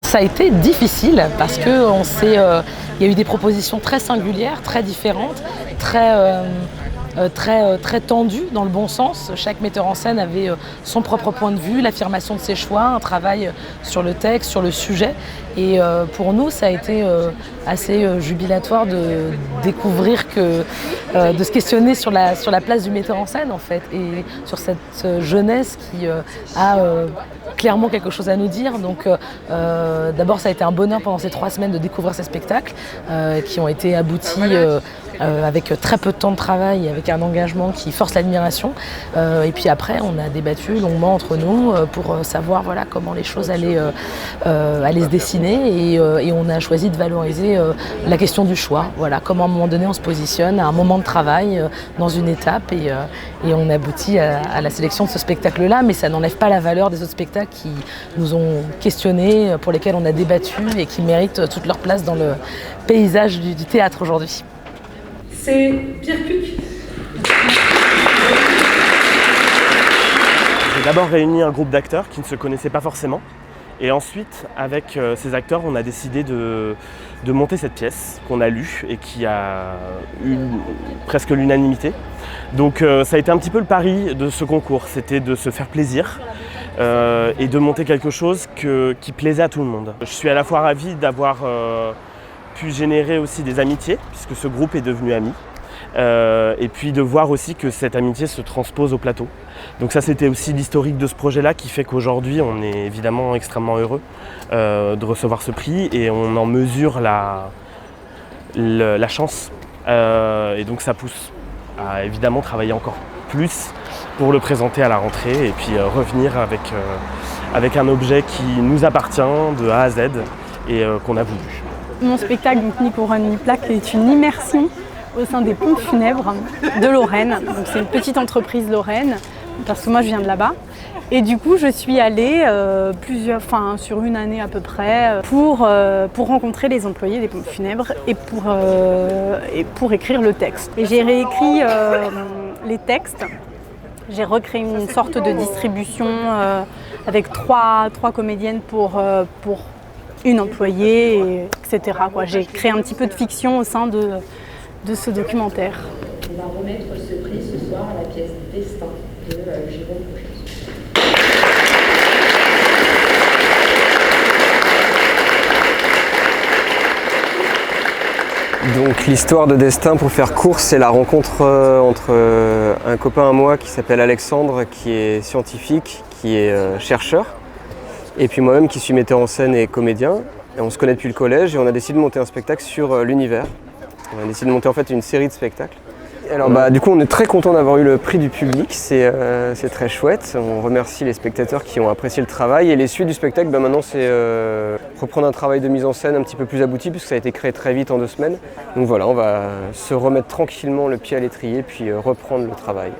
Ça a été difficile parce que il y a eu des propositions très singulières, très différentes, très tendues dans le bon sens. Chaque metteur en scène avait son propre point de vue, l'affirmation de ses choix, un travail sur le texte, sur le sujet. Et pour nous, ça a été assez jubilatoire de découvrir de se questionner sur la place du metteur en scène en fait, et sur cette jeunesse qui a clairement quelque chose à nous dire. Donc d'abord, ça a été un bonheur pendant ces 3 semaines de découvrir ces spectacles qui ont été aboutis avec très peu de temps de travail, avec un engagement qui force l'admiration. Et puis après, on a débattu longuement entre nous pour savoir comment les choses allaient se dessiner. Et on a choisi de valoriser la question du choix. Voilà, comment à un moment donné on se positionne à un moment de travail dans une étape. Et on aboutit à la sélection de ce spectacle-là, mais ça n'enlève pas la valeur des autres spectacles qui nous ont questionnés, pour lesquels on a débattu et qui méritent toute leur place dans le paysage du théâtre aujourd'hui. C'est Pierre Puc. J'ai d'abord réuni un groupe d'acteurs qui ne se connaissaient pas forcément. Et ensuite, avec ces acteurs, on a décidé de monter cette pièce qu'on a lue et qui a eu presque l'unanimité. Donc ça a été un petit peu le pari de ce concours, c'était de se faire plaisir et de monter quelque chose qui plaisait à tout le monde. Je suis à la fois ravi d'avoir pu générer aussi des amitiés, puisque ce groupe est devenu ami. Et puis de voir aussi que cette amitié se transpose au plateau. Donc ça, c'était aussi l'historique de ce projet-là qui fait qu'aujourd'hui on est évidemment extrêmement heureux de recevoir ce prix et on en mesure la chance. Et donc ça pousse à évidemment travailler encore plus pour le présenter à la rentrée et puis revenir avec un objet qui nous appartient de A à Z et qu'on a voulu. Mon spectacle, donc Ni couronne ni plaque, est une immersion au sein des pompes funèbres de Lorraine. Donc c'est une petite entreprise lorraine, parce que moi je viens de là-bas. Et du coup, je suis allée sur une année à peu près pour rencontrer les employés des pompes funèbres et pour écrire le texte. Et j'ai réécrit les textes. J'ai recréé une sorte de distribution avec trois comédiennes pour une employée, etc. J'ai créé un petit peu de fiction au sein de ce documentaire. On va remettre ce prix ce soir à la pièce Destin de Jérôme Boucher. Donc l'histoire de Destin, pour faire court, c'est la rencontre entre un copain à moi qui s'appelle Alexandre, qui est scientifique, qui est chercheur, et puis moi-même qui suis metteur en scène et comédien. Et on se connaît depuis le collège et on a décidé de monter un spectacle sur l'univers. On a décidé de monter en fait une série de spectacles. Alors du coup on est très content d'avoir eu le prix du public, c'est très chouette. On remercie les spectateurs qui ont apprécié le travail et les suites du spectacle, maintenant c'est reprendre un travail de mise en scène un petit peu plus abouti puisque ça a été créé très vite en 2 semaines. Donc voilà, on va se remettre tranquillement le pied à l'étrier puis reprendre le travail.